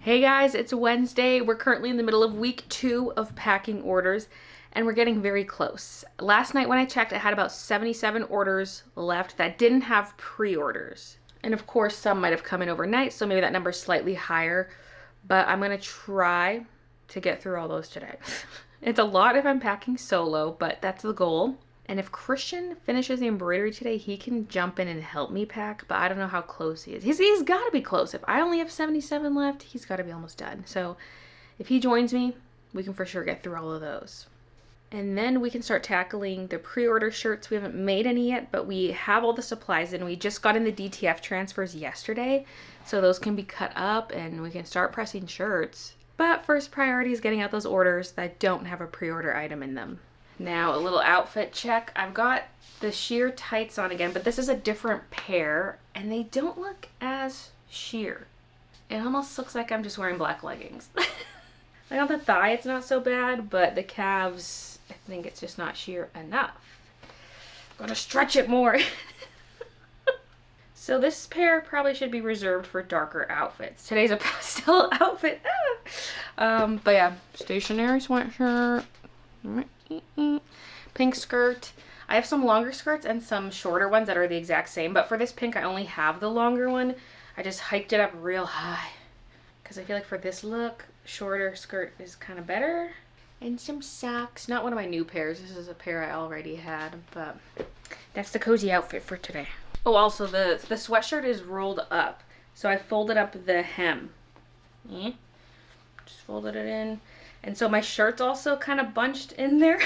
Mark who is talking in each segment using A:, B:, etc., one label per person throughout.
A: Hey guys, it's Wednesday. We're currently in the middle of week 2 of packing orders and we're getting very close. Last night when I checked, I had about 77 orders left that didn't have pre-orders. And of course, some might have come in overnight, so maybe that number's slightly higher, but I'm gonna try to get through all those today. It's a lot if I'm packing solo, but that's the goal. And if Christian finishes the embroidery today, he can jump in and help me pack, but I don't know how close he is. He's got to be close. If I only have 77 left, he's got to be almost done. So if he joins me, we can for sure get through all of those. And then we can start tackling the pre-order shirts. We haven't made any yet, but we have all the supplies and we just got in the DTF transfers yesterday. So those can be cut up and we can start pressing shirts. But first priority is getting out those orders that don't have a pre-order item in them. Now, a little outfit check. I've got the sheer tights on again, but this is a different pair, and they don't look as sheer. It almost looks like I'm just wearing black leggings. Like on the thigh, it's not so bad, but the calves, I think it's just not sheer enough. Gotta stretch it more. So this pair probably should be reserved for darker outfits. Today's a pastel outfit. But yeah, stationary sweatshirt. Pink skirt. I have some longer skirts and some shorter ones that are the exact same, but for this pink I only have the longer one. I just hiked it up real high because I feel like for this look, shorter skirt is kind of better. And some socks. Not one of my new pairs. This is a pair I already had, but that's the cozy outfit for today. Oh, also the sweatshirt is rolled up, so I folded up the hem. Just folded it in. And so my shirt's also kind of bunched in there.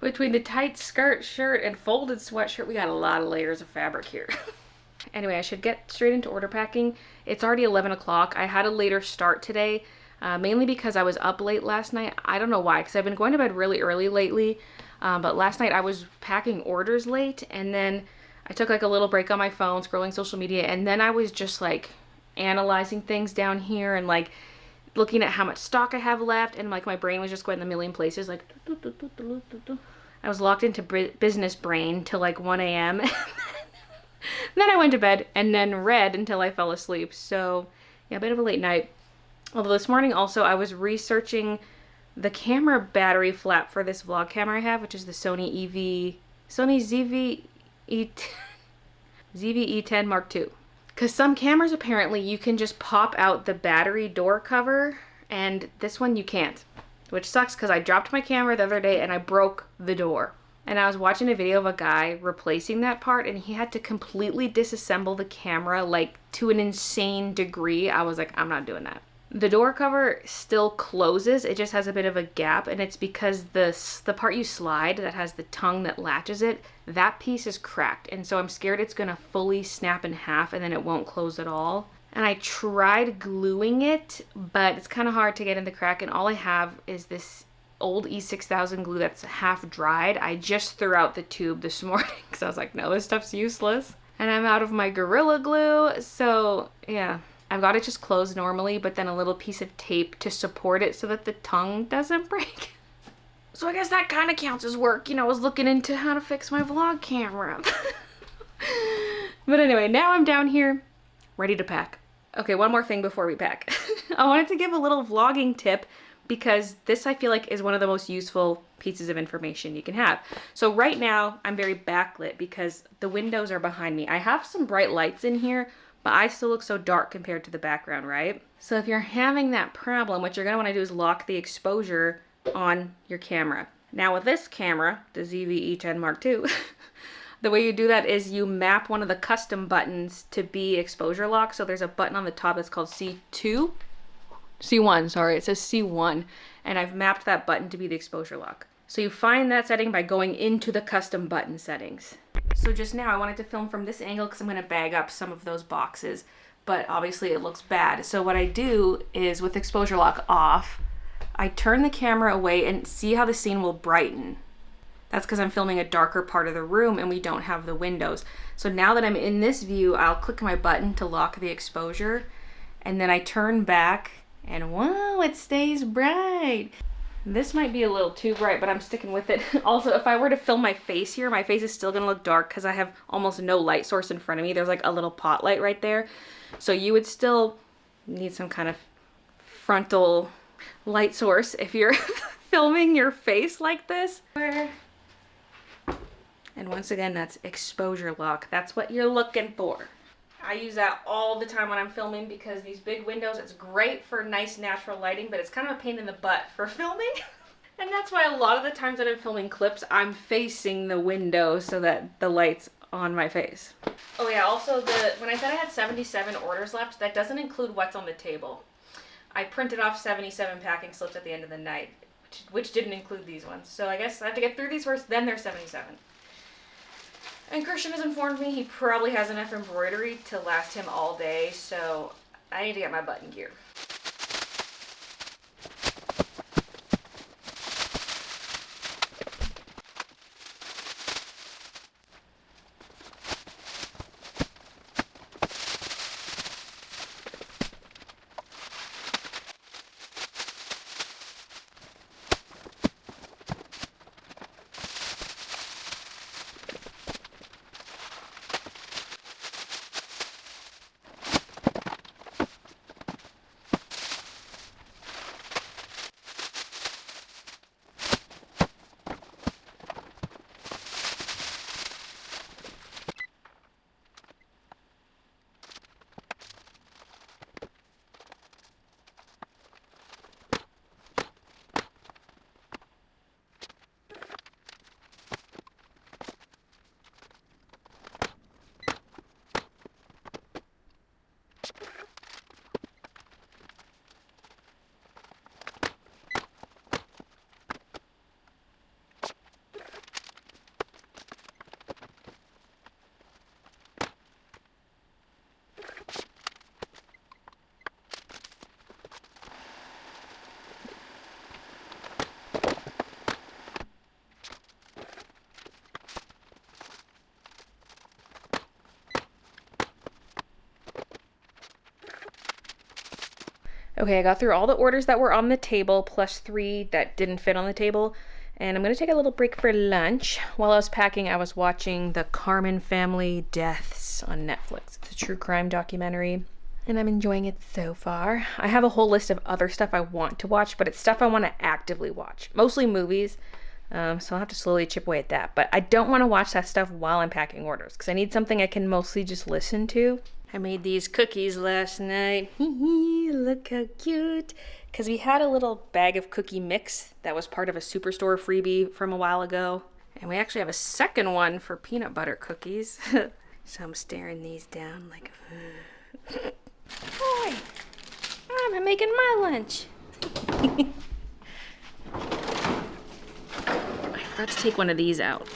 A: Between the tight skirt, shirt, and folded sweatshirt, we got a lot of layers of fabric here. Anyway, I should get straight into order packing. It's already 11 o'clock. I had a later start today, mainly because I was up late last night. I don't know why, because I've been going to bed really early lately. But last night I was packing orders late, and then I took like a little break on my phone, scrolling social media, and then I was just like analyzing things down here and like looking at how much stock I have left, and like my brain was just going a million places, like I was locked into business brain till like 1 a.m. Then I went to bed and then read until I fell asleep. So yeah, a bit of a late night. Although this morning also I was researching the camera battery flap for this vlog camera I have, which is the Sony ZV-E10 Mark II. Because some cameras, apparently, you can just pop out the battery door cover, and this one you can't. Which sucks, because I dropped my camera the other day, and I broke the door. And I was watching a video of a guy replacing that part, and he had to completely disassemble the camera, like, to an insane degree. I was like, I'm not doing that. The door cover still closes, it just has a bit of a gap, and it's because the part you slide that has the tongue that latches it, that piece is cracked, and so I'm scared it's gonna fully snap in half and then it won't close at all. And I tried gluing it, but it's kind of hard to get in the crack, and all I have is this old E6000 glue that's half dried. I just threw out the tube this morning because I was like, no, this stuff's useless. And I'm out of my Gorilla Glue, so yeah. I've got it just closed normally, but then a little piece of tape to support it so that the tongue doesn't break. So I guess that kind of counts as work. You know, I was looking into how to fix my vlog camera. But anyway, now I'm down here, ready to pack. Okay, one more thing before we pack. I wanted to give a little vlogging tip because this I feel like is one of the most useful pieces of information you can have. So right now, I'm very backlit because the windows are behind me. I have some bright lights in here, but I still look so dark compared to the background, right? So if you're having that problem, what you're gonna wanna do is lock the exposure on your camera. Now with this camera, the ZV-E10 Mark II, the way you do that is you map one of the custom buttons to be exposure lock. So there's a button on the top that's called C1, sorry, it says C1, and I've mapped that button to be the exposure lock. So you find that setting by going into the custom button settings. So just now I wanted to film from this angle because I'm going to bag up some of those boxes, but obviously it looks bad. So what I do is with exposure lock off, I turn the camera away and see how the scene will brighten. That's because I'm filming a darker part of the room and we don't have the windows. So now that I'm in this view, I'll click my button to lock the exposure, and then I turn back and wow, it stays bright. This might be a little too bright, but I'm sticking with it. Also, if I were to film my face here, my face is still gonna look dark because I have almost no light source in front of me. There's like a little pot light right there. So you would still need some kind of frontal light source if you're filming your face like this. And once again, that's exposure lock. That's what you're looking for. I use that all the time when I'm filming because these big windows, it's great for nice natural lighting, but it's kind of a pain in the butt for filming. And that's why a lot of the times that I'm filming clips, I'm facing the window so that the light's on my face. Oh yeah, also when I said I had 77 orders left, that doesn't include what's on the table. I printed off 77 packing slips at the end of the night, which didn't include these ones. So I guess I have to get through these first, then there's 77. And Christian has informed me he probably has enough embroidery to last him all day, so I need to get my button gear. Okay, I got through all the orders that were on the table, plus 3 that didn't fit on the table. And I'm going to take a little break for lunch. While I was packing, I was watching The Carmen Family Deaths on Netflix. It's a true crime documentary, and I'm enjoying it so far. I have a whole list of other stuff I want to watch, but it's stuff I want to actively watch. Mostly movies, so I'll have to slowly chip away at that. But I don't want to watch that stuff while I'm packing orders, because I need something I can mostly just listen to. I made these cookies last night. Look how cute. Because we had a little bag of cookie mix that was part of a Superstore freebie from a while ago. And we actually have a second one for peanut butter cookies. So I'm staring these down like, boy, I'm making my lunch. I forgot to take one of these out.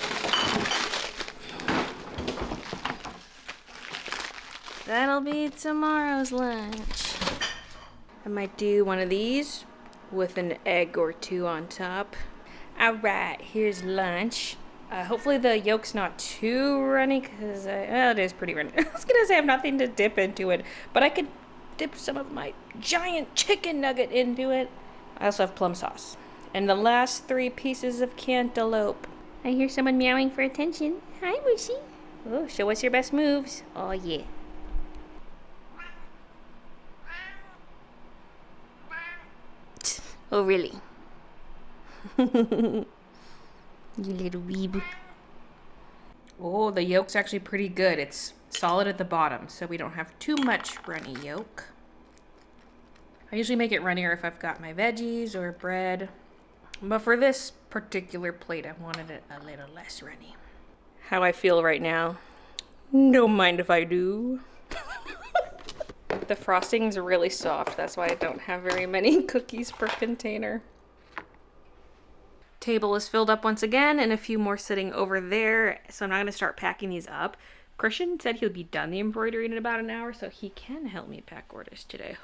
A: That'll be tomorrow's lunch. I might do one of these with an egg or 2 on top. Alright, here's lunch. Hopefully the yolk's not too runny, because well, it is pretty runny. I was going to say I have nothing to dip into it, but I could dip some of my giant chicken nugget into it. I also have plum sauce. And the last 3 pieces of cantaloupe. I hear someone meowing for attention. Hi, Moosey. Oh, show us your best moves. Oh, yeah. Oh, really? You little weeb. Oh, the yolk's actually pretty good. It's solid at the bottom, so we don't have too much runny yolk. I usually make it runnier if I've got my veggies or bread. But for this particular plate, I wanted it a little less runny. How I feel right now? Don't mind if I do. The frosting's really soft. That's why I don't have very many cookies per container. Table is filled up once again, and a few more sitting over there. So I'm not going to start packing these up. Christian said he'll be done the embroidery in about an hour, so he can help me pack orders today.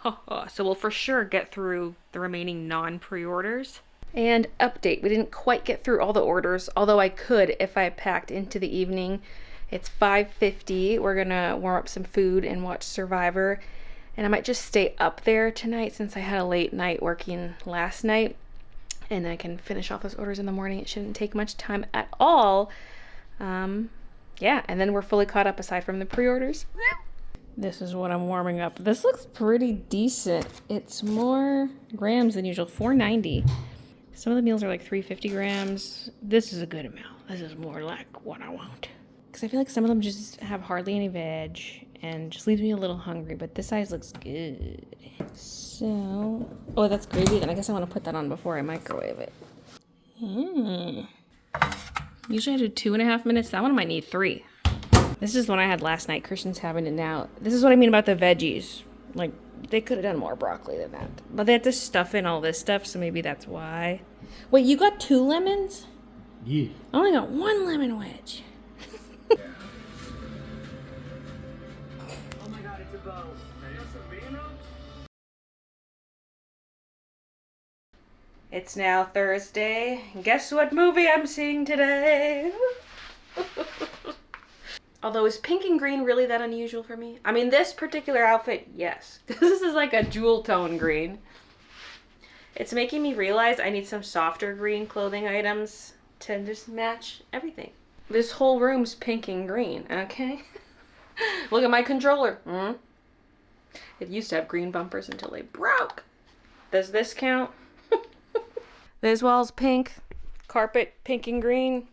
A: So we'll for sure get through the remaining non-pre-orders. And update, we didn't quite get through all the orders, although I could if I packed into the evening. It's 5:50. We're going to warm up some food and watch Survivor. And I might just stay up there tonight since I had a late night working last night. And I can finish off those orders in the morning. It shouldn't take much time at all. Yeah, and then we're fully caught up aside from the pre-orders. This is what I'm warming up. This looks pretty decent. It's more grams than usual, 490. Some of the meals are like 350 grams. This is a good amount. This is more like what I want. Because I feel like some of them just have hardly any veg and just leaves me a little hungry, but this size looks good. So, oh, that's gravy. Then I guess I want to put that on before I microwave it. Usually I do 2.5 minutes. That one might need 3. This is the one I had last night. Christian's having it now. This is what I mean about the veggies. Like, they could have done more broccoli than that. But they had to stuff in all this stuff, so maybe that's why. Wait, you got 2 lemons?
B: Yeah.
A: I only got 1 lemon wedge.
B: Oh my god, it's a bow.
A: It's now Thursday. Guess what movie I'm seeing today? Although, is pink and green really that unusual for me? I mean, this particular outfit, yes. This is like a jewel tone green. It's making me realize I need some softer green clothing items to just match everything. This whole room's pink and green, okay? Look at my controller. It used to have green bumpers until they broke. Does this count? This wall's pink. Carpet pink and green.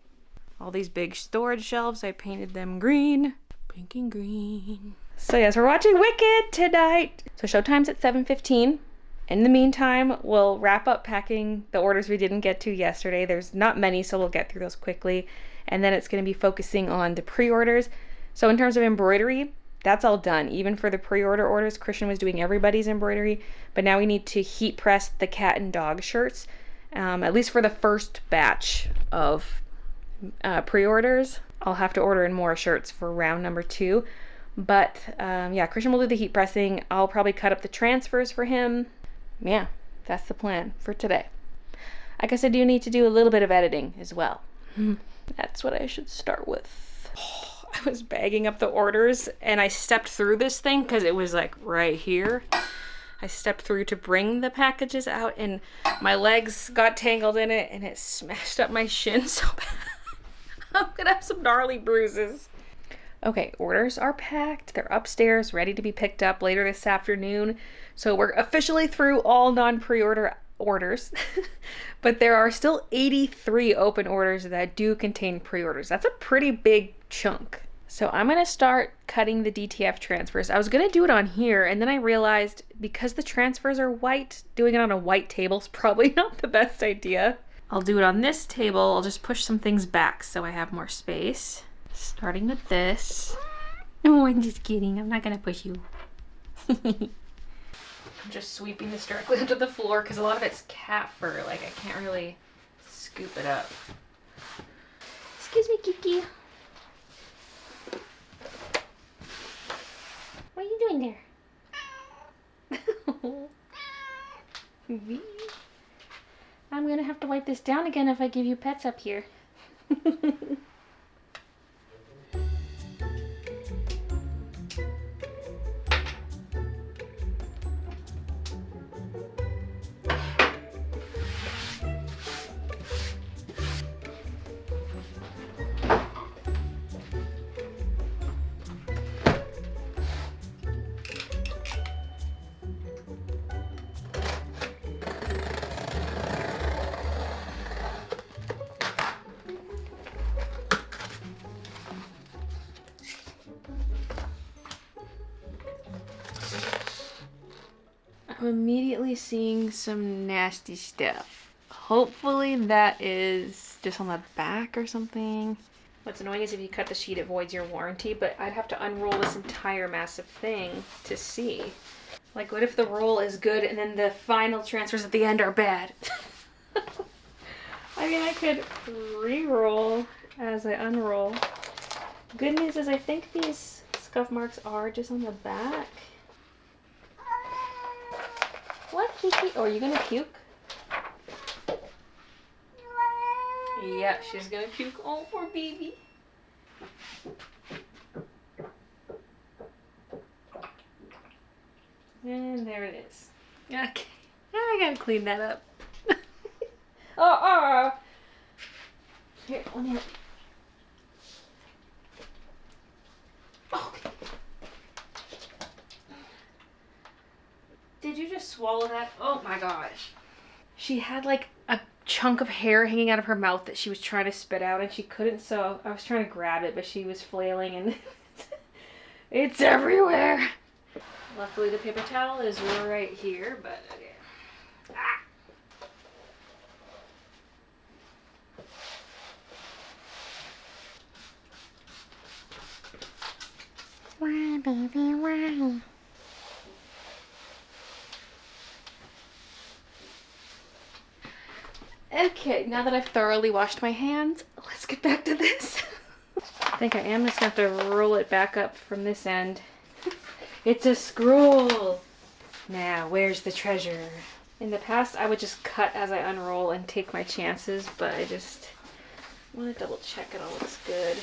A: All these big storage shelves, I painted them green. Pink and green. So yes, we're watching Wicked tonight. So showtime's at 7:15. In the meantime, we'll wrap up packing the orders we didn't get to yesterday. There's not many, so we'll get through those quickly. And then it's going to be focusing on the pre-orders. So in terms of embroidery, that's all done. Even for the pre-order orders, Christian was doing everybody's embroidery. But now we need to heat press the cat and dog shirts, at least for the first batch of pre-orders. I'll have to order in more shirts for round number 2. But yeah, Christian will do the heat pressing. I'll probably cut up the transfers for him. Yeah, that's the plan for today. I guess I do need to do a little bit of editing as well. That's what I should start with. I was bagging up the orders and I stepped through this thing because it was like right here. I stepped through to bring the packages out and my legs got tangled in it and it smashed up my shin so bad. I'm gonna have some gnarly bruises. Okay, orders are packed. They're upstairs, ready to be picked up later this afternoon. So we're officially through all non-pre-order orders. But there are still 83 open orders that do contain pre-orders. That's a pretty big chunk. So I'm gonna start cutting the DTF transfers. I was gonna do it on here, and then I realized because the transfers are white, doing it on a white table is probably not the best idea. I'll do it on this table. I'll just push some things back so I have more space. Starting with this. Oh, I'm just kidding. I'm not gonna push you. I'm just sweeping this directly onto the floor because a lot of it's cat fur. Like, I can't really scoop it up. Excuse me, Kiki. What are you doing there? I'm gonna have to wipe this down again if I give you pets up here. I'm immediately seeing some nasty stuff. Hopefully that is just on the back or something. What's annoying is if you cut the sheet, it voids your warranty, but I'd have to unroll this entire massive thing to see. Like, what if the roll is good and then the final transfers at the end are bad? I mean, I could re-roll as I unroll. Good news is I think these scuff marks are just on the back. What, Kiki? Oh, are you gonna puke? Yeah, she's gonna puke. Oh, poor baby. And there it is. Okay. I gotta clean that up. Oh. Here, let me help. Okay. swallow that. Oh my gosh. She had like a chunk of hair hanging out of her mouth that she was trying to spit out and she couldn't, so I was trying to grab it, but she was flailing and it's everywhere. Luckily the paper towel is right here, but okay. Ah. Wow, baby, wow. Okay, now that I've thoroughly washed my hands, let's get back to this. I think I am just gonna have to roll it back up from this end. It's a scroll! Now, where's the treasure? In the past, I would just cut as I unroll and take my chances, but I just want to double check it all looks good.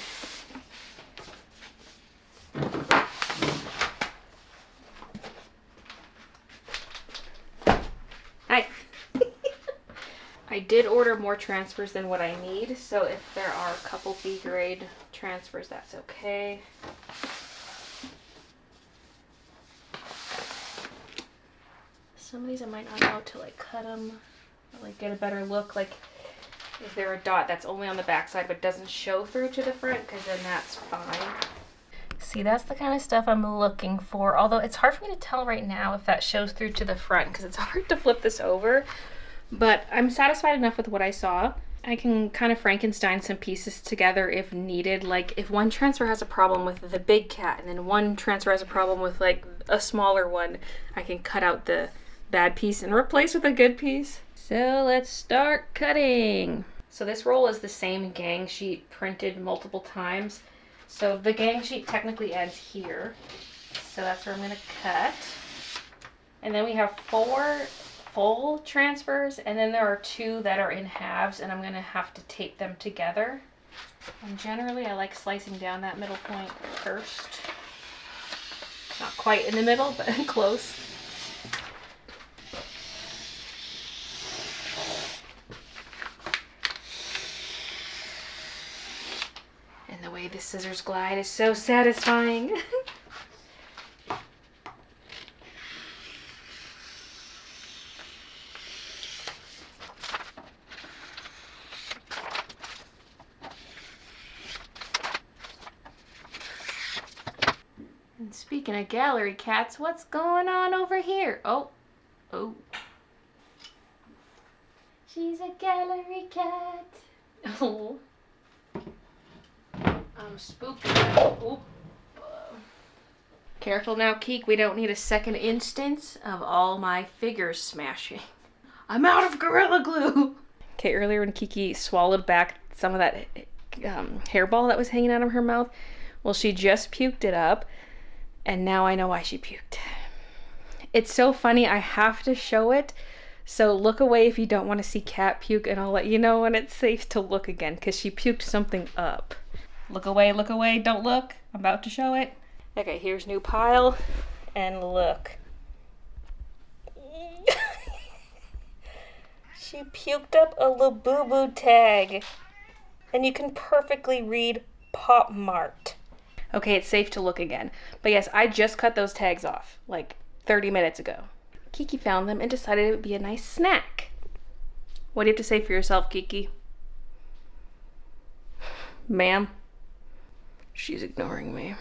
A: Hi! I did order more transfers than what I need, so if there are a couple B grade transfers, that's okay. Some of these I might not know to like cut them, or, like get a better look. Like, is there a dot that's only on the back side but doesn't show through to the front? Because then that's fine. See, that's the kind of stuff I'm looking for. Although it's hard for me to tell right now if that shows through to the front because it's hard to flip this over. But I'm satisfied enough with what I saw. I can kind of Frankenstein some pieces together if needed. Like if one transfer has a problem with the big cat and then one transfer has a problem with like a smaller one, I can cut out the bad piece and replace with a good piece. So let's start cutting. So this roll is the same gang sheet printed multiple times. So the gang sheet technically ends here. So that's where I'm gonna cut. And then we have 4 full transfers, and then there are 2 that are in halves, and I'm gonna have to tape them together. And generally I like slicing down that middle point first. Not quite in the middle, but close. And the way the scissors glide is so satisfying. And speaking of gallery cats, what's going on over here? Oh. She's a gallery cat. Oh. I'm spooky. Oop. Careful now, Keek. We don't need a second instance of all my figures smashing. I'm out of Gorilla Glue. Okay, earlier when Kiki swallowed back some of that hairball that was hanging out of her mouth, well, she just puked it up, and now I know why she puked. It's so funny. I have to show it. So look away if you don't want to see cat puke, and I'll let you know when it's safe to look again, because she puked something up. Look away, don't look. I'm about to show it. Okay, here's new pile, and look. She puked up a Labubu tag, and you can perfectly read Pop Mart. Okay, it's safe to look again. But yes, I just cut those tags off, like 30 minutes ago. Kiki found them and decided it would be a nice snack. What do you have to say for yourself, Kiki? Ma'am? She's ignoring me.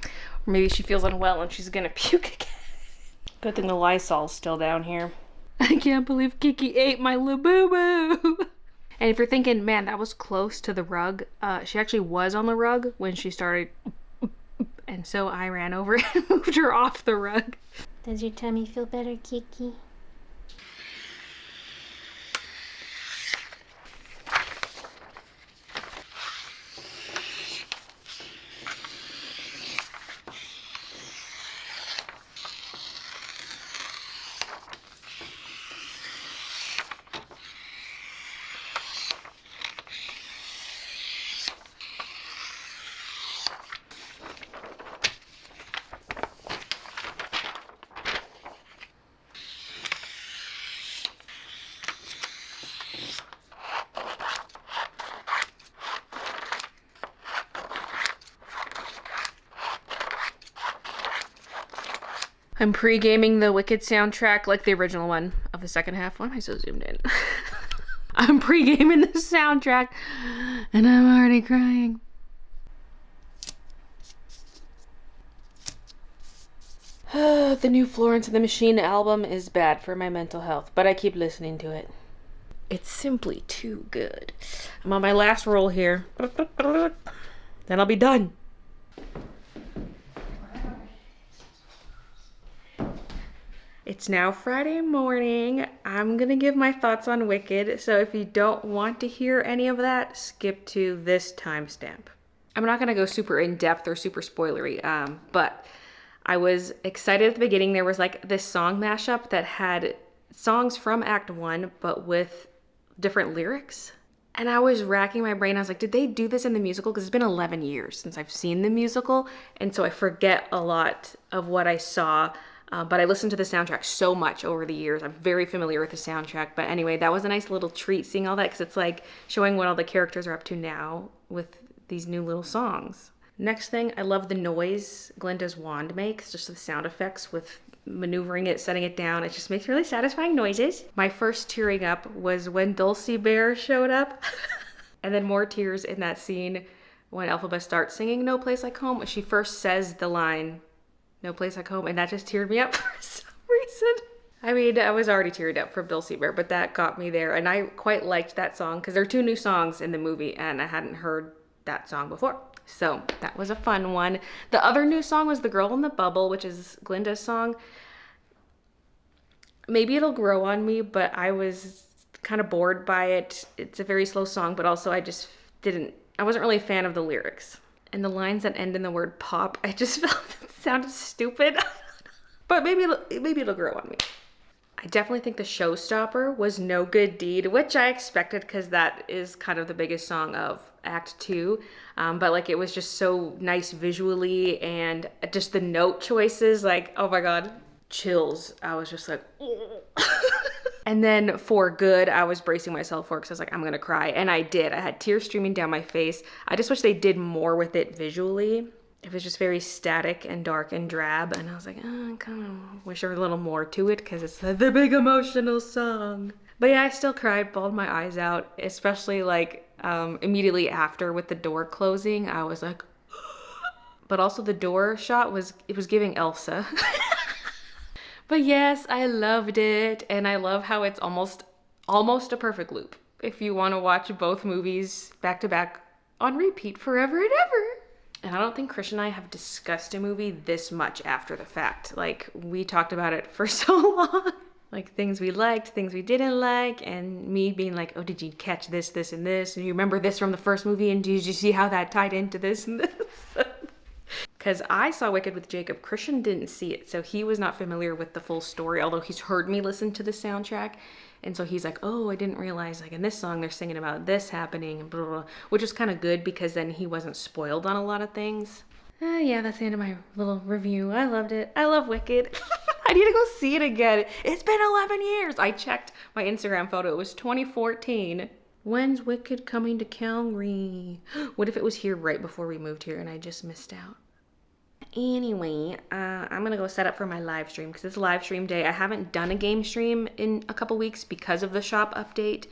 A: Or maybe she feels unwell and she's gonna puke again. Good thing the Lysol's still down here. I can't believe Kiki ate my Labubu. And if you're thinking, man, that was close to the rug, she actually was on the rug when she started. And so I ran over and moved her off the rug.
C: Does your tummy feel better, Kiki?
A: I'm pre-gaming the Wicked soundtrack, like the original one of the second half. Why am I so zoomed in? I'm pre-gaming the soundtrack and I'm already crying. The new Florence and the Machine album is bad for my mental health, but I keep listening to it. It's simply too good. I'm on my last roll here. Then I'll be done. It's now Friday morning. I'm gonna give my thoughts on Wicked, so if you don't want to hear any of that, skip to this timestamp. I'm not gonna go super in-depth or super spoilery, but I was excited at the beginning. There was like this song mashup that had songs from Act 1, but with different lyrics. And I was racking my brain. I was like, did they do this in the musical? Because it's been 11 years since I've seen the musical. And so I forget a lot of what I saw. But I listened to the soundtrack so much over the years. I'm very familiar with the soundtrack. But anyway, that was a nice little treat seeing all that, because it's like showing what all the characters are up to now with these new little songs. Next thing, I love the noise Glinda's wand makes, just the sound effects with maneuvering it, setting it down. It just makes really satisfying noises. My first tearing up was when Dulcibert showed up. And then more tears in that scene when Elphaba starts singing No Place Like Home. She first says the line, No Place Like Home, and that just teared me up for some reason. I mean, I was already teared up for Dulcibert, but that got me there. And I quite liked that song because there are 2 new songs in the movie and I hadn't heard that song before. So that was a fun one. The other new song was The Girl in the Bubble, which is Glinda's song. Maybe it'll grow on me, but I was kind of bored by it. It's a very slow song, but also I wasn't really a fan of the lyrics. And the lines that end in the word pop, I just felt it sounded stupid. But maybe it'll grow on me. I definitely think the showstopper was No Good Deed, which I expected because that is kind of the biggest song of Act 2. But like it was just so nice visually, and just the note choices, like, oh my God, chills. I was just like, and then For Good, I was bracing myself for it because I was like, I'm gonna cry. And I did. I had tears streaming down my face. I just wish they did more with it visually. It was just very static and dark and drab, and I was like, I kind of wish there was a little more to it because it's the big emotional song. But yeah, I still cried, bawled my eyes out, especially like immediately after with the door closing. I was like, but also the door shot was giving Elsa. But yes, I loved it, and I love how it's almost a perfect loop if you want to watch both movies back to back on repeat forever and ever. And I don't think Christian and I have discussed a movie this much after the fact. Like, we talked about it for so long. Like, things we liked, things we didn't like, and me being like, oh, did you catch this, this, and this? And you remember this from the first movie, and did you see how that tied into this and this? Because I saw Wicked with Jacob. Christian didn't see it, so he was not familiar with the full story, although he's heard me listen to the soundtrack. And so he's like, oh, I didn't realize, like, in this song, they're singing about this happening, and blah, blah, blah, which was kind of good because then he wasn't spoiled on a lot of things. Yeah, that's the end of my little review. I loved it. I love Wicked. I need to go see it again. It's been 11 years. I checked my Instagram photo. It was 2014. When's Wicked coming to Calgary? What if it was here right before we moved here and I just missed out? Anyway, I'm gonna go set up for my live stream because it's live stream day. I haven't done a game stream in a couple weeks because of the shop update.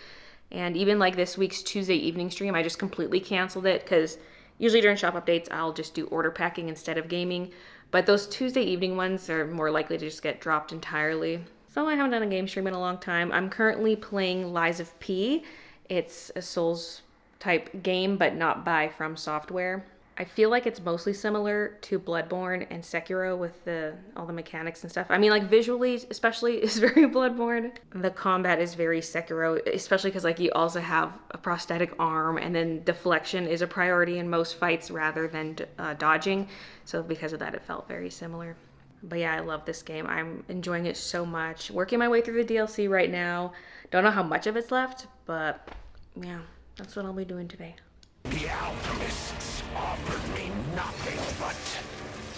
A: And even like this week's Tuesday evening stream, I just completely canceled it because usually during shop updates, I'll just do order packing instead of gaming. But those Tuesday evening ones are more likely to just get dropped entirely. So I haven't done a game stream in a long time. I'm currently playing Lies of P. It's a Souls type game, but not by From Software. I feel like it's mostly similar to Bloodborne and Sekiro with all the mechanics and stuff. I mean, like visually, especially, is very Bloodborne. The combat is very Sekiro, especially because like you also have a prosthetic arm, and then deflection is a priority in most fights rather than dodging. So because of that, it felt very similar. But yeah, I love this game. I'm enjoying it so much. Working my way through the DLC right now. Don't know how much of it's left, but yeah, that's what I'll be doing today.
D: The alchemists offered me nothing but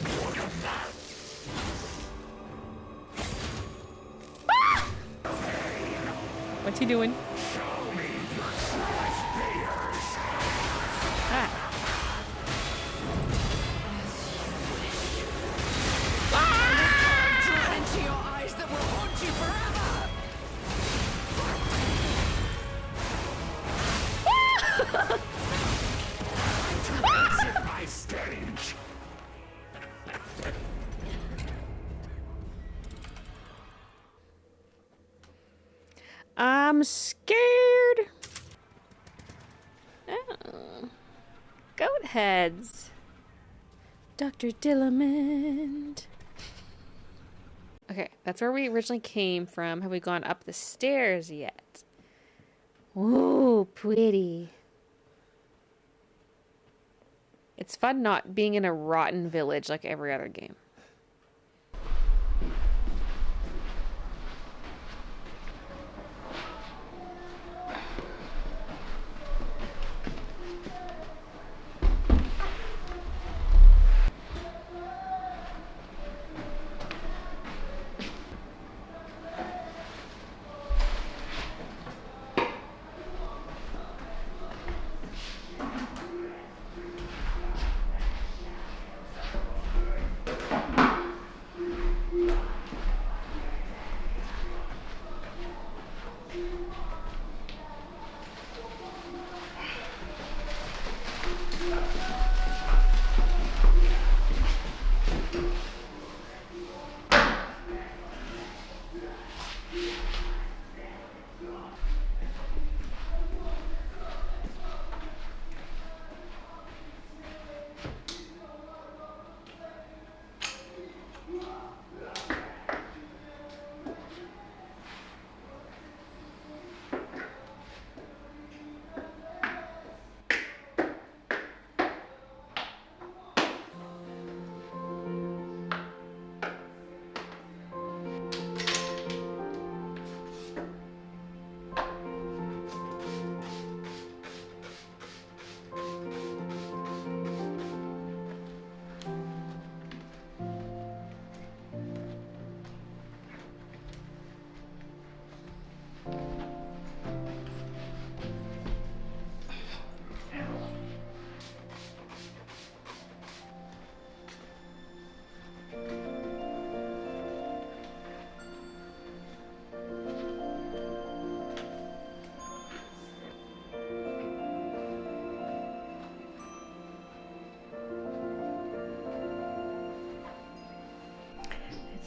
D: boredom.
A: Ah! What's he doing?
D: Show me your fears.
A: Ah. I'm scared. Oh. Goat heads. Dr. Dillamond. Okay, that's where we originally came from. Have we gone up the stairs yet? Ooh, pretty. It's fun not being in a rotten village like every other game.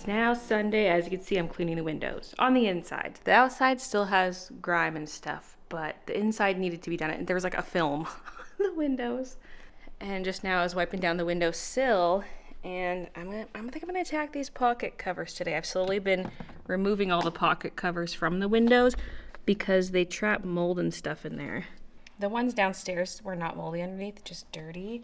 A: Now Sunday, as you can see, I'm cleaning the windows on the inside. The outside still has grime and stuff, but the inside needed to be done. And there was like a film on the windows. And just now I was wiping down the windowsill, and I think I'm gonna attack these pocket covers today. I've slowly been removing all the pocket covers from the windows because they trap mold and stuff in there. The ones downstairs were not moldy underneath, just dirty.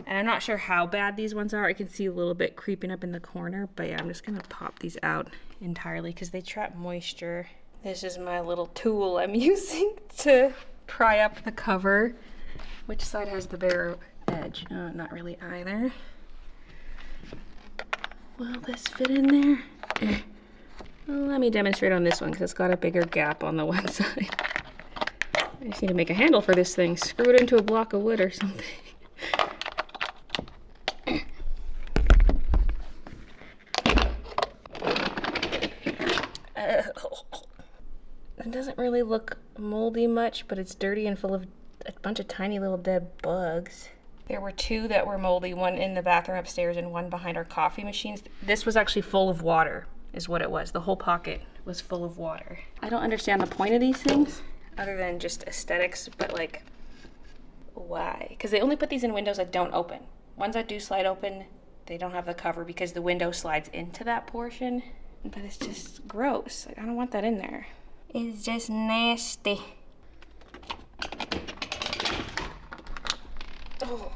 A: And I'm not sure how bad these ones are. I can see a little bit creeping up in the corner, but yeah, I'm just gonna pop these out entirely because they trap moisture. This is my little tool I'm using to pry up the cover. Which side has the bare edge? Not really either. Will this fit in there? Well, let me demonstrate on this one because it's got a bigger gap on the one side. I just need to make a handle for this thing. Screw it into a block of wood or something. It doesn't really look moldy much, but it's dirty and full of a bunch of tiny little dead bugs. There were two that were moldy, one in the bathroom upstairs and one behind our coffee machines. This was actually full of water, is what it was. The whole pocket was full of water. I don't understand the point of these things, other than just aesthetics, but like, why? Because they only put these in windows that don't open. Ones that do slide open, they don't have the cover because the window slides into that portion. But it's just gross. Like, I don't want that in there. It's just nasty. Oh.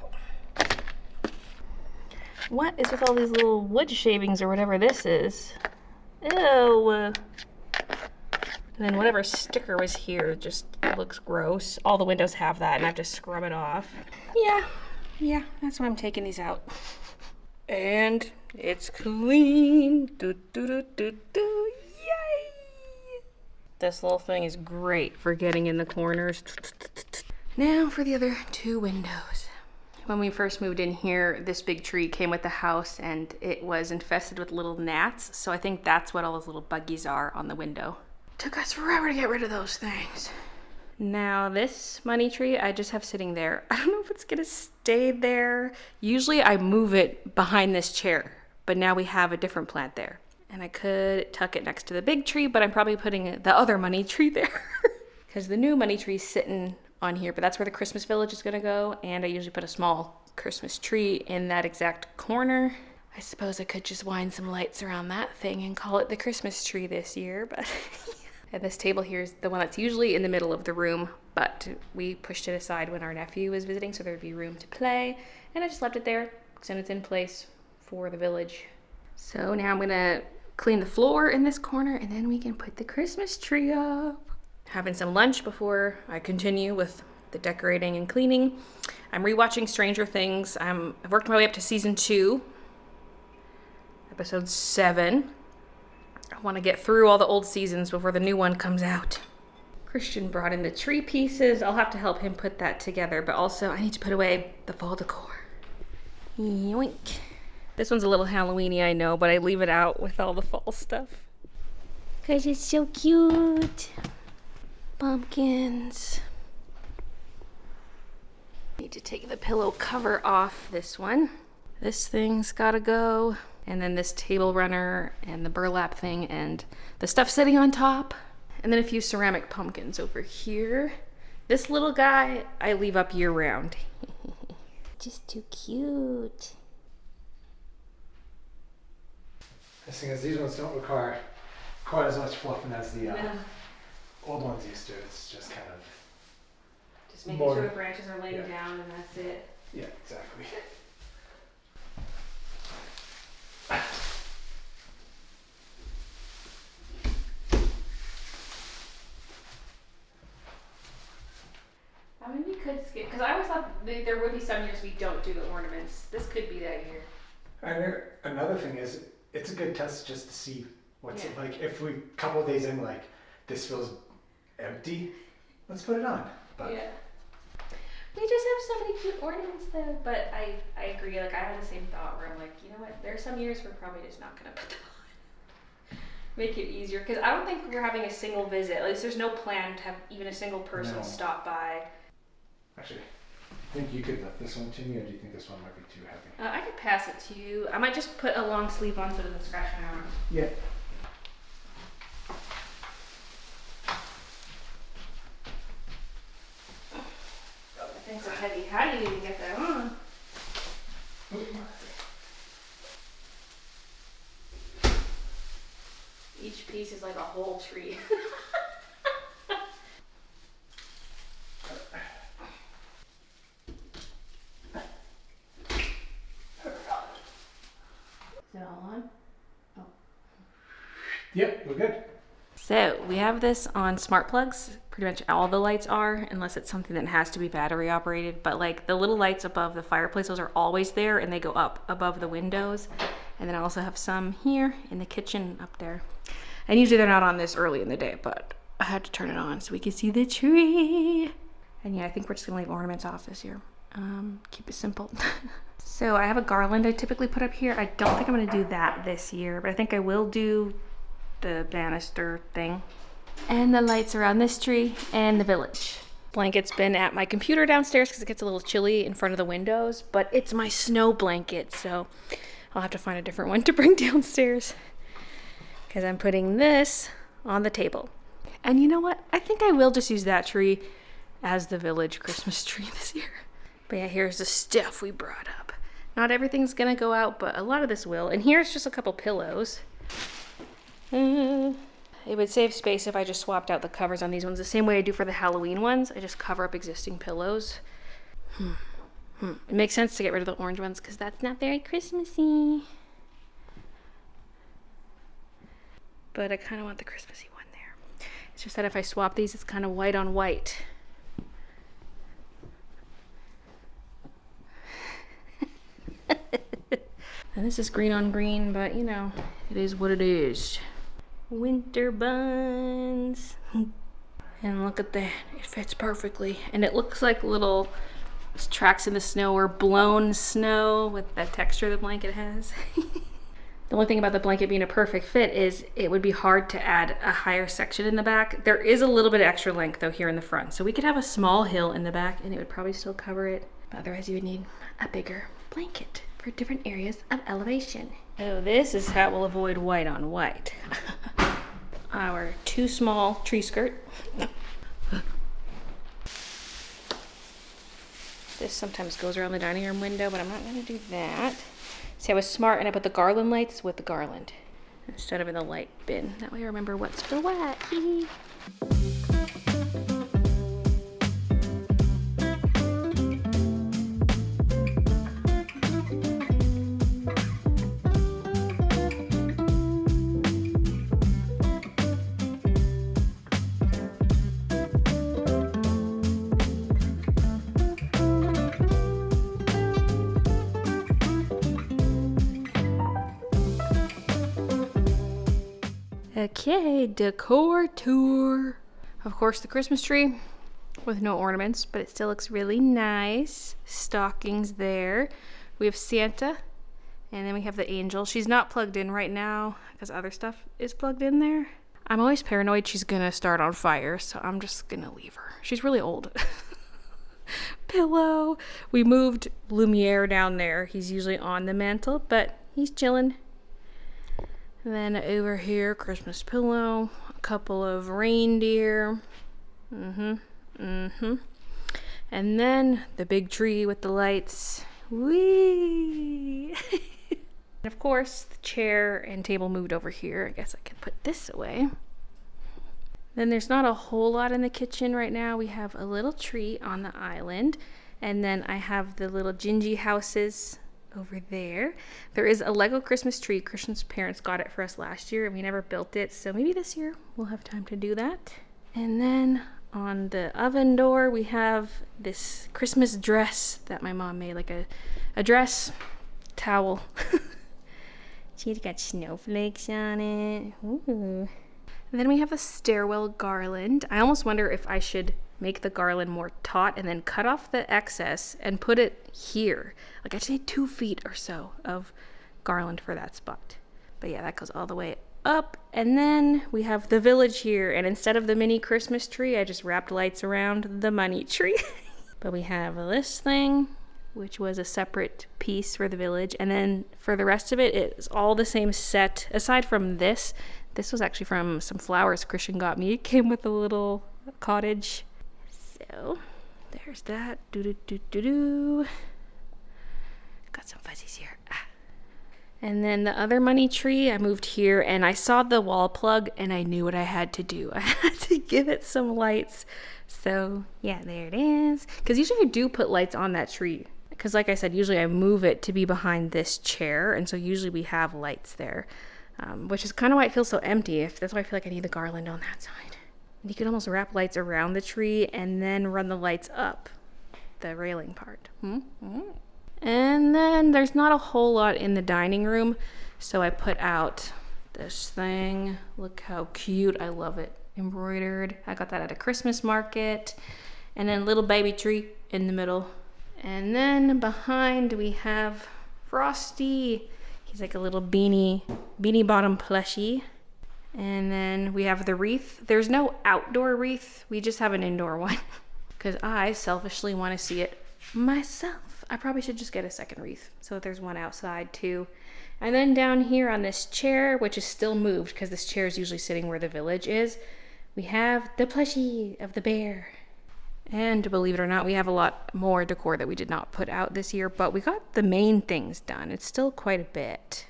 A: What is with all these little wood shavings or whatever this is? Ew. And then whatever sticker was here just looks gross. All the windows have that and I have to scrub it off. Yeah, that's why I'm taking these out. And it's clean. Do, do, do, do, do. Yay! This little thing is great for getting in the corners. Now for the other two windows. When we first moved in here, this big tree came with the house and it was infested with little gnats. So I think that's what all those little buggies are on the window. Took us forever to get rid of those things. Now this money tree I just have sitting there. I don't know if it's gonna stay there. Usually I move it behind this chair, but now we have a different plant there. And I could tuck it next to the big tree, but I'm probably putting the other money tree there. Because the new money tree's sitting on here, but that's where the Christmas village is gonna go. And I usually put a small Christmas tree in that exact corner. I suppose I could just wind some lights around that thing and call it the Christmas tree this year, but and this table here is the one that's usually in the middle of the room, but we pushed it aside when our nephew was visiting so there'd be room to play, and I just left it there so it's in place for the village. So now I'm gonna clean the floor in this corner and then we can put the Christmas tree up. Having some lunch before I continue with the decorating and cleaning. I'm rewatching Stranger Things. I've worked my way up to season 2. Episode 7. I want to get through all the old seasons before the new one comes out. Christian brought in the tree pieces. I'll have to help him put that together, but also I need to put away the fall decor. Yoink. This one's a little Halloween-y, I know, but I leave it out with all the fall stuff.
C: 'Cause it's so cute.
A: Pumpkins. Need to take the pillow cover off this one. This thing's gotta go. And then this table runner and the burlap thing and the stuff sitting on top. And then a few ceramic pumpkins over here. This little guy, I leave up year round.
C: Just too cute.
B: The thing is, these ones don't require quite as much fluffing as the old ones used to. It's just kind of...
A: Just making
B: More-
A: sure the branches are laying
B: yeah.
A: down and that's it.
B: Yeah, exactly.
A: I mean, we could skip, because I always thought there would be some years we don't do the ornaments. This could be that year.
B: And another thing is, it's a good test just to see what's
A: Yeah.
B: it like. If we, couple of days in, like, this feels empty, let's put it on. But
A: Yeah. We just have so many cute ornaments though. But I agree, like I have the same thought where I'm like, you know what, there are some years we're probably just not gonna put them on. Make it easier, because I don't think we're having a single visit. At least there's no plan to have even a single person
B: No.
A: stop by.
B: actually, I think you could lift this one to me, or do you think this one might be too heavy?
A: I could pass it to you. I might just put a long sleeve on so it doesn't scratch my arm.
B: Yeah.
A: Oh, that thing's so heavy. How do you even get that on? Each piece is like a whole tree. Is it all on?
B: Yep, we're good.
A: So we have this on smart plugs. Pretty much all the lights are, unless it's something that has to be battery operated. But like the little lights above the fireplace, those are always there and they go up above the windows. And then I also have some here in the kitchen up there. And usually they're not on this early in the day, but I had to turn it on so we can see the tree. And yeah, I think we're just gonna leave ornaments off this year. Keep it simple. So I have a garland I typically put up here. I don't think I'm gonna do that this year, but I think I will do the banister thing. And the lights around this tree and the village. Blanket's been at my computer downstairs because it gets a little chilly in front of the windows, but it's my snow blanket, so I'll have to find a different one to bring downstairs because I'm putting this on the table. And you know what? I think I will just use that tree as the village Christmas tree this year. But yeah, here's the stuff we brought up. Not everything's gonna go out, but a lot of this will. And here's just a couple pillows. It would save space if I just swapped out the covers on these ones the same way I do for the Halloween ones. I just cover up existing pillows. It makes sense to get rid of the orange ones because that's not very Christmassy. But I kind of want the Christmassy one there. It's just that if I swap these, it's kind of white on white. And this is green on green, but you know, it is what it is. Winter buns. And look at that, it fits perfectly. And it looks like little tracks in the snow or blown snow with the texture the blanket has. The only thing about the blanket being a perfect fit is it would be hard to add a higher section in the back. There is a little bit of extra length though here in the front. So we could have a small hill in the back and it would probably still cover it. But otherwise you would need a bigger blanket for for different areas of elevation. So this is how we'll avoid white on white. Our too small tree skirt. This sometimes goes around the dining room window, but I'm not gonna do that. See, I was smart and I put the garland lights with the garland instead of in the light bin. That way I remember what's still wet. Okay, decor tour. Of course, the Christmas tree with no ornaments, but it still looks really nice. Stockings there. We have Santa, and then we have the angel. She's not plugged in right now because other stuff is plugged in there. I'm always paranoid she's gonna start on fire, so I'm just gonna leave her. She's really old. Pillow. We moved Lumiere down there. He's usually on the mantle, but he's chilling. Then over here, Christmas pillow, a couple of reindeer. And then the big tree with the lights. Whee! And of course, the chair and table moved over here. I guess I can put this away. Then there's not a whole lot in the kitchen right now. We have a little tree on the island. And then I have the little Gingy houses over there. There is a Lego Christmas tree. Christian's parents got it for us last year and we never built it, so maybe this year we'll have time to do that. And then on the oven door we have this Christmas dress that my mom made, like a dress towel. She's got snowflakes on it. Ooh. And then we have a stairwell garland. I almost wonder if I should make the garland more taut and then cut off the excess and put it here. Like I just need 2 feet or so of garland for that spot. But yeah, that goes all the way up. And then we have the village here, and instead of the mini Christmas tree, I just wrapped lights around the money tree. But we have this thing, which was a separate piece for the village, and then for the rest of it, it's all the same set. Aside from this was actually from some flowers Christian got me. It came with a little cottage. So there's that. Got some fuzzies here. And then the other money tree, I moved here and I saw the wall plug and I knew what I had to do. I had to give it some lights. So yeah, there it is. Because usually I do put lights on that tree. Because like I said, usually I move it to be behind this chair. And so usually we have lights there. Which is kind of why it feels so empty. That's why I feel like I need the garland on that side. You could almost wrap lights around the tree and then run the lights up the railing part. And then there's not a whole lot in the dining room, so I put out this thing. Look how cute. I love it. Embroidered. I got that at a Christmas market. And then little baby tree in the middle. And then behind we have Frosty. He's like a little beanie bottom plushie. And then we have the wreath. There's no outdoor wreath. We just have an indoor one. Because I selfishly want to see it myself. I probably should just get a second wreath so that there's one outside too. And then down here on this chair, which is still moved because this chair is usually sitting where the village is, we have the plushie of the bear. And believe it or not, we have a lot more decor that we did not put out this year, but we got the main things done. It's still quite a bit.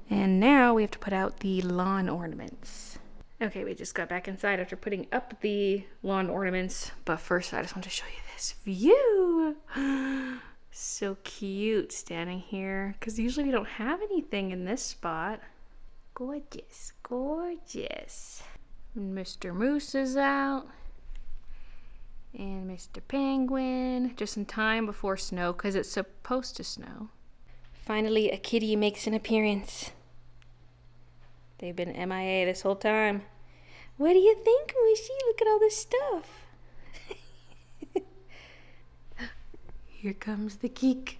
A: And now we have to put out the lawn ornaments. Okay, we just got back inside after putting up the lawn ornaments. But first, I just want to show you this view. So cute standing here. Because usually we don't have anything in this spot. Gorgeous, gorgeous. And Mr. Moose is out. And Mr. Penguin. Just in time before snow, because it's supposed to snow. Finally, a kitty makes an appearance. They've been MIA this whole time. What do you think, Mushy? Look at all this stuff. Here comes the geek.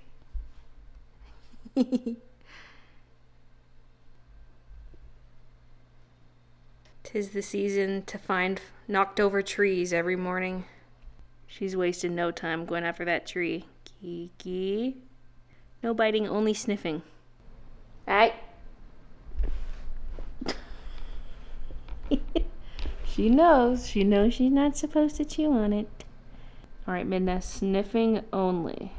A: 'Tis the season to find knocked over trees every morning. She's wasting no time going after that tree. Kiki. No biting, only sniffing. Alright. She knows. She knows she's not supposed to chew on it. Alright, Midna, sniffing only.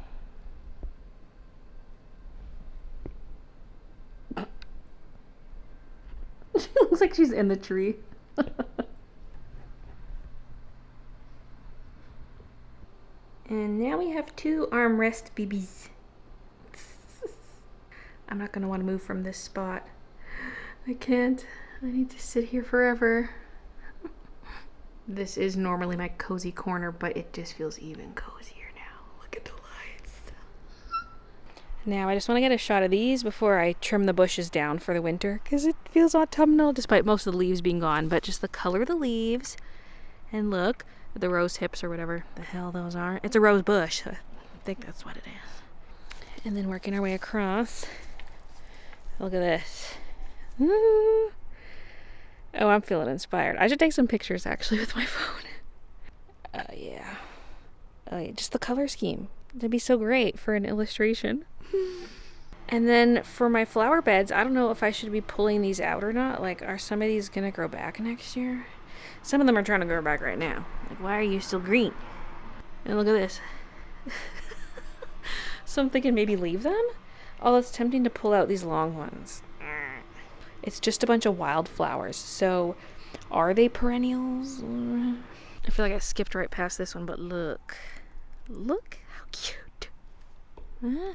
A: She looks like she's in the tree. And now we have 2 armrest BBs. I'm not gonna want to move from this spot. I can't. I need to sit here forever. This is normally my cozy corner, but it just feels even cozier now. Look at the lights. Now I just want to get a shot of these before I trim the bushes down for the winter, because it feels autumnal despite most of the leaves being gone. But just the color of the leaves, and look at the rose hips or whatever the hell those are. It's a rose bush. I think that's what it is. And then working our way across. Look at this. Ooh. Oh, I'm feeling inspired. I should take some pictures actually with my phone. Yeah. Oh, yeah. Just the color scheme. That'd be so great for an illustration. And then for my flower beds, I don't know if I should be pulling these out or not. Like, are some of these gonna grow back next year? Some of them are trying to grow back right now. Like, why are you still green? And look at this. So I'm thinking maybe leave them? Although it's tempting to pull out these long ones. It's just a bunch of wildflowers. So are they perennials? I feel like I skipped right past this one, but look. Look how cute. Huh?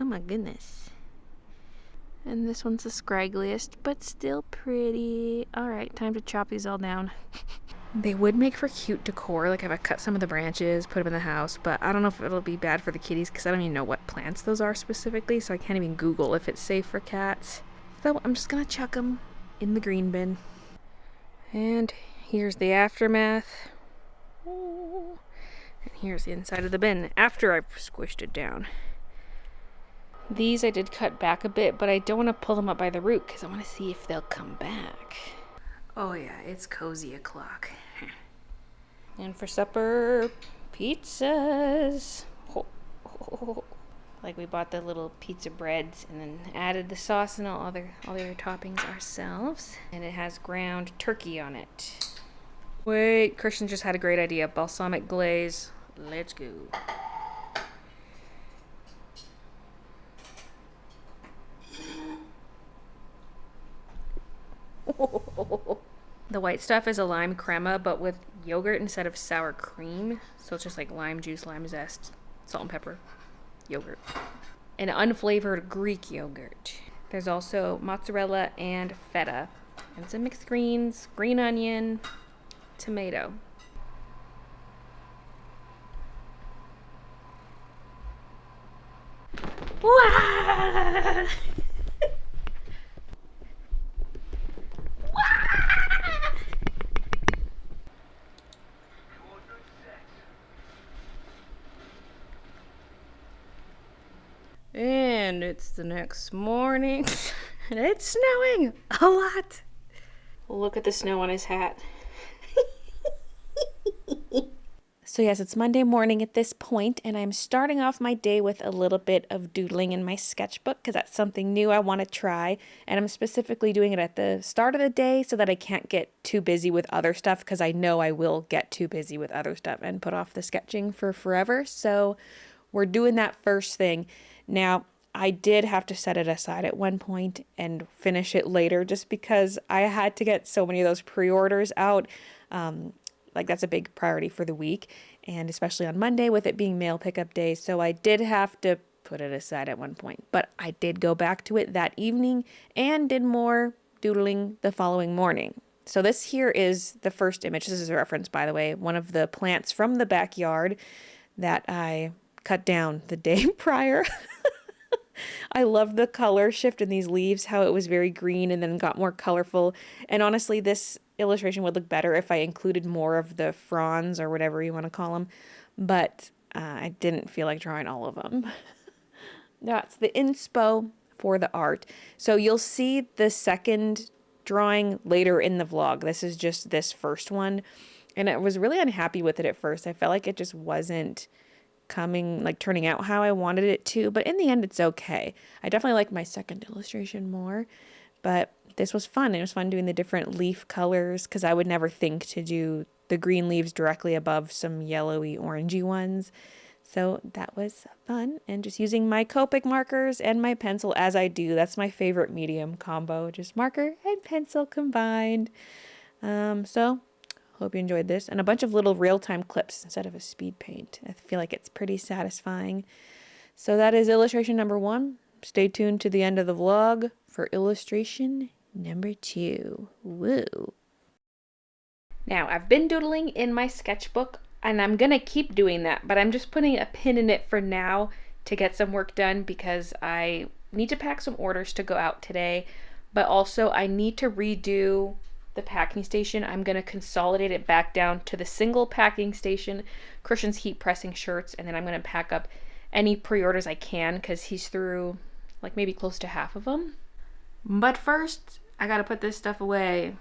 A: Oh my goodness. And this one's the scraggliest, but still pretty. Alright, time to chop these all down. They would make for cute decor, like if I cut some of the branches, put them in the house, but I don't know if it'll be bad for the kitties because I don't even know what plants those are specifically, so I can't even Google if it's safe for cats. So I'm just gonna chuck them in the green bin. And here's the aftermath. Oh. And here's the inside of the bin after I've squished it down. These I did cut back a bit, but I don't want to pull them up by the root because I want to see if they'll come back. Oh yeah, it's cozy o'clock. And for supper, pizzas. Like we bought the little pizza breads and then added the sauce and all the other toppings ourselves. And it has ground turkey on it. Wait, Christian just had a great idea. Balsamic glaze. Let's go. The white stuff is a lime crema, but with yogurt instead of sour cream. So it's just like lime juice, lime zest, salt and pepper, yogurt. And unflavored Greek yogurt. There's also mozzarella and feta. And some mixed greens, green onion, tomato. Wah! And it's the next morning, and it's snowing a lot. Look at the snow on his hat. So yes, it's Monday morning at this point, and I'm starting off my day with a little bit of doodling in my sketchbook because that's something new I want to try, and I'm specifically doing it at the start of the day so that I can't get too busy with other stuff because I know I will get too busy with other stuff and put off the sketching for forever. So we're doing that first thing. Now, I did have to set it aside at one point and finish it later just because I had to get so many of those pre-orders out. Like that's a big priority for the week, and especially on Monday with it being mail pickup day. So I did have to put it aside at one point, but I did go back to it that evening and did more doodling the following morning. So this here is the first image. This is a reference, by the way, one of the plants from the backyard that I cut down the day prior. I loved the color shift in these leaves, how it was very green and then got more colorful. And honestly, this illustration would look better if I included more of the fronds or whatever you want to call them. But I didn't feel like drawing all of them. That's the inspo for the art. So you'll see the second drawing later in the vlog. This is just this first one. And I was really unhappy with it at first. I felt like it just wasn't
E: turning out how I wanted it to, but in the end it's okay. I definitely like my second illustration more, but this was fun. It was fun doing the different leaf colors because I would never think to do the green leaves directly above some yellowy orangey ones. So that was fun, and just using my Copic markers and my pencil as I do. That's my favorite medium combo, just marker and pencil combined. So hope you enjoyed this, and a bunch of little real-time clips instead of a speed paint. I feel like it's pretty satisfying. So that is illustration number 1. Stay tuned to the end of the vlog for illustration number 2. Woo!
A: Now, I've been doodling in my sketchbook, and I'm gonna keep doing that, but I'm just putting a pin in it for now to get some work done because I need to pack some orders to go out today, but also I need to redo the packing station. I'm gonna consolidate it back down to the single packing station, Christian's heat pressing shirts, and then I'm gonna pack up any pre-orders I can because he's through like maybe close to half of them. But first, I gotta put this stuff away.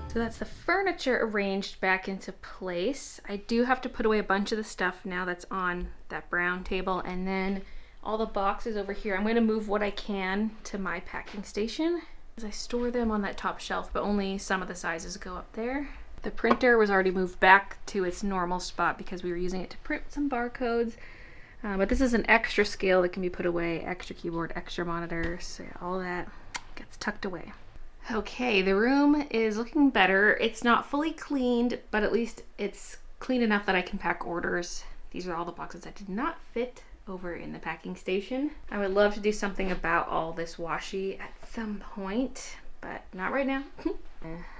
A: So that's the furniture arranged back into place. I do have to put away a bunch of the stuff now that's on that brown table, and then all the boxes over here. I'm going to move what I can to my packing station. I store them on that top shelf, but only some of the sizes go up there. The printer was already moved back to its normal spot because we were using it to print some barcodes. But this is an extra scale that can be put away, extra keyboard, extra monitors, so yeah, all that gets tucked away. Okay, the room is looking better. It's not fully cleaned, but at least it's clean enough that I can pack orders. These are all the boxes that did not fit over in the packing station. I would love to do something about all this washi at some point, but not right now.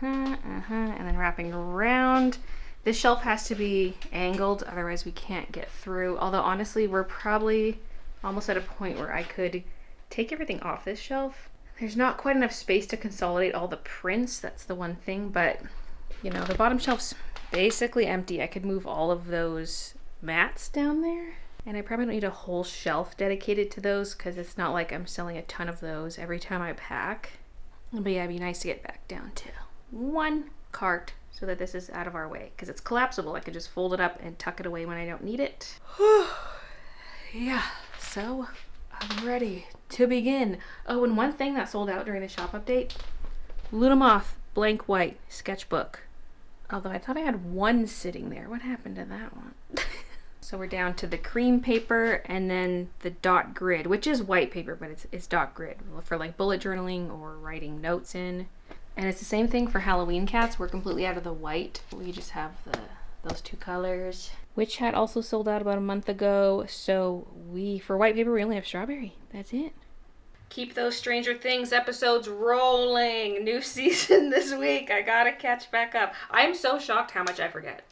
A: And then wrapping around. This shelf has to be angled, otherwise we can't get through. Although honestly, we're probably almost at a point where I could take everything off this shelf. There's not quite enough space to consolidate all the prints, that's the one thing, but you know, the bottom shelf's basically empty. I could move all of those mats down there, and I probably don't need a whole shelf dedicated to those because it's not like I'm selling a ton of those every time I pack. But yeah, it'd be nice to get back down to one cart so that this is out of our way because it's collapsible. I could just fold it up and tuck it away when I don't need it. Yeah, so I'm ready to begin. Oh, and one thing that sold out during the shop update, Lunamoth blank white sketchbook. Although I thought I had one sitting there. What happened to that one? So we're down to the cream paper and then the dot grid, which is white paper, but it's dot grid for like bullet journaling or writing notes in. And it's the same thing for Halloween cats. We're completely out of the white. We just have those two colors. Witch Hat also sold out about a month ago. So for white paper, we only have strawberry. That's it. Keep those Stranger Things episodes rolling. New season this week. I gotta catch back up. I'm so shocked how much I forget.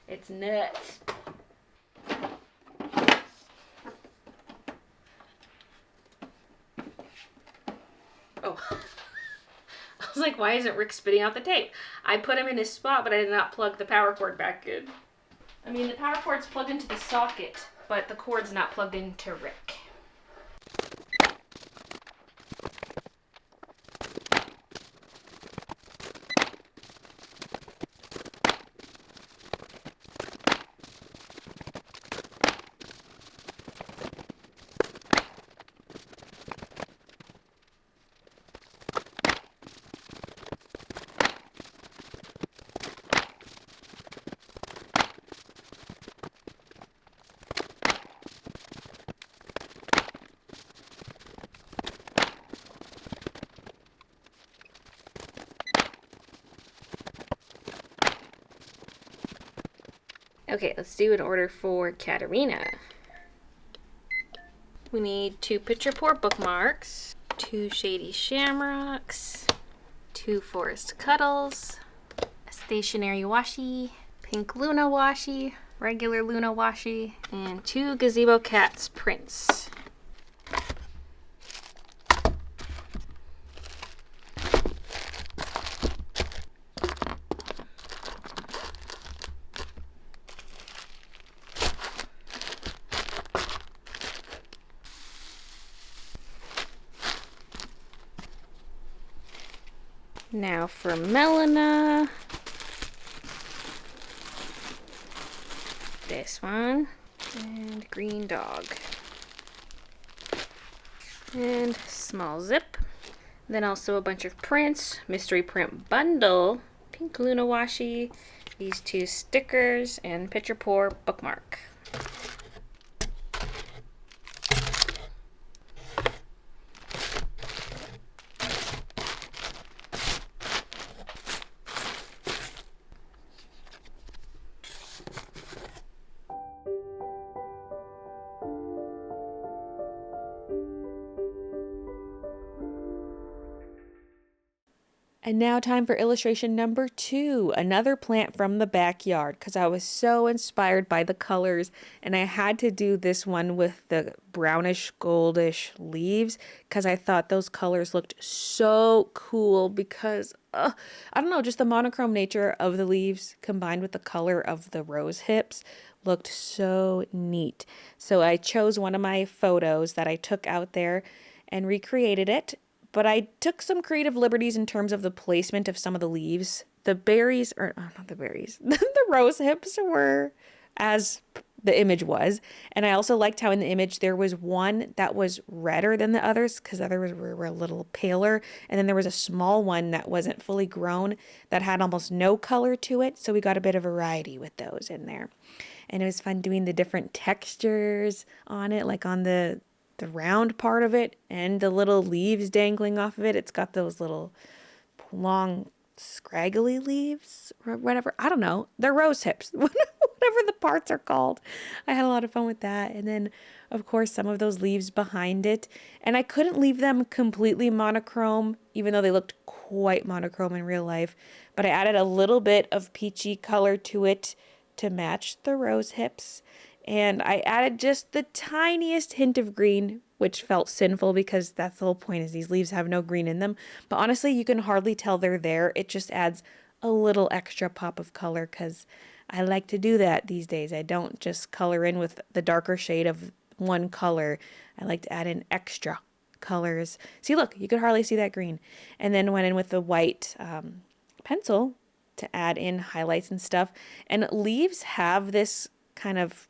A: It's nuts. Oh. I was like, why isn't Rick spitting out the tape? I put him in his spot, but I did not plug the power cord back in. I mean, the power cord's plugged into the socket, but the cord's not plugged into Rick. Okay, let's do an order for Katarina. We need 2 Picture Pour bookmarks, 2 Shady Shamrocks, 2 Forest Cuddles, a stationary washi, pink Luna washi, regular Luna washi, and 2 Gazebo Cats prints. Now for Melina. This one. And Green Dog. And Small Zip. Then also a bunch of prints. Mystery Print Bundle. Pink Luna washi. These 2 stickers. And Picture Pour bookmark.
E: And now time for illustration number 2, another plant from the backyard, because I was so inspired by the colors and I had to do this one with the brownish goldish leaves because I thought those colors looked so cool because, I don't know, just the monochrome nature of the leaves combined with the color of the rose hips looked so neat. So I chose one of my photos that I took out there and recreated it. But I took some creative liberties in terms of the placement of some of the leaves. The berries, or not the berries, the rose hips were as the image was. And I also liked how in the image there was one that was redder than the others because the others were a little paler. And then there was a small one that wasn't fully grown that had almost no color to it. So we got a bit of variety with those in there. And it was fun doing the different textures on it, like on the round part of it and the little leaves dangling off of it. It's got those little long scraggly leaves or whatever. I don't know. They're rose hips, whatever the parts are called. I had a lot of fun with that. And then, of course, some of those leaves behind it. And I couldn't leave them completely monochrome, even though they looked quite monochrome in real life. But I added a little bit of peachy color to it to match the rose hips. And I added just the tiniest hint of green, which felt sinful because that's the whole point is these leaves have no green in them. But honestly, you can hardly tell they're there. It just adds a little extra pop of color because I like to do that these days. I don't just color in with the darker shade of one color. I like to add in extra colors. See, look, you could hardly see that green. And then went in with the white pencil to add in highlights and stuff. And leaves have this kind of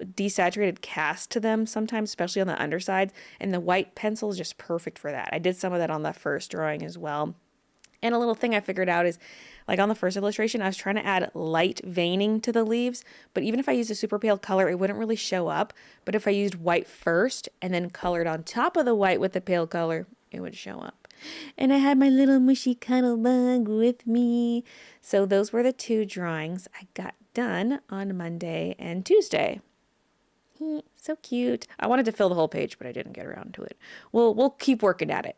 E: desaturated cast to them sometimes, especially on the undersides, and the white pencil is just perfect for that. I did some of that on the first drawing as well. And a little thing I figured out is, like on the first illustration, I was trying to add light veining to the leaves, but even if I used a super pale color, it wouldn't really show up. But if I used white first and then colored on top of the white with the pale color, it would show up. And I had my little mushy cuddle bug with me. So those were the 2 drawings I got done on Monday and Tuesday. So cute. I wanted to fill the whole page, but I didn't get around to it. We'll keep working at it.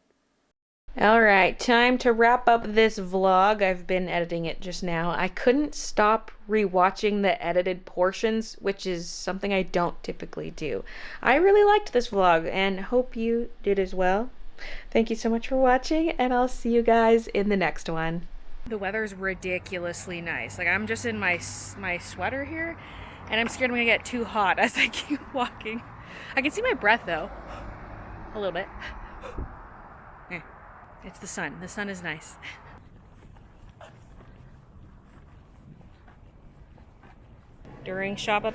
E: All right, time to wrap up this vlog. I've been editing it just now. I couldn't stop rewatching the edited portions, which is something I don't typically do. I really liked this vlog and hope you did as well. Thank you so much for watching, and I'll see you guys in the next one. The weather's ridiculously nice. Like, I'm just in my sweater here, and I'm scared I'm gonna get too hot as I keep walking. I can see my breath though, a little bit. It's the sun. The sun is nice. During shop update.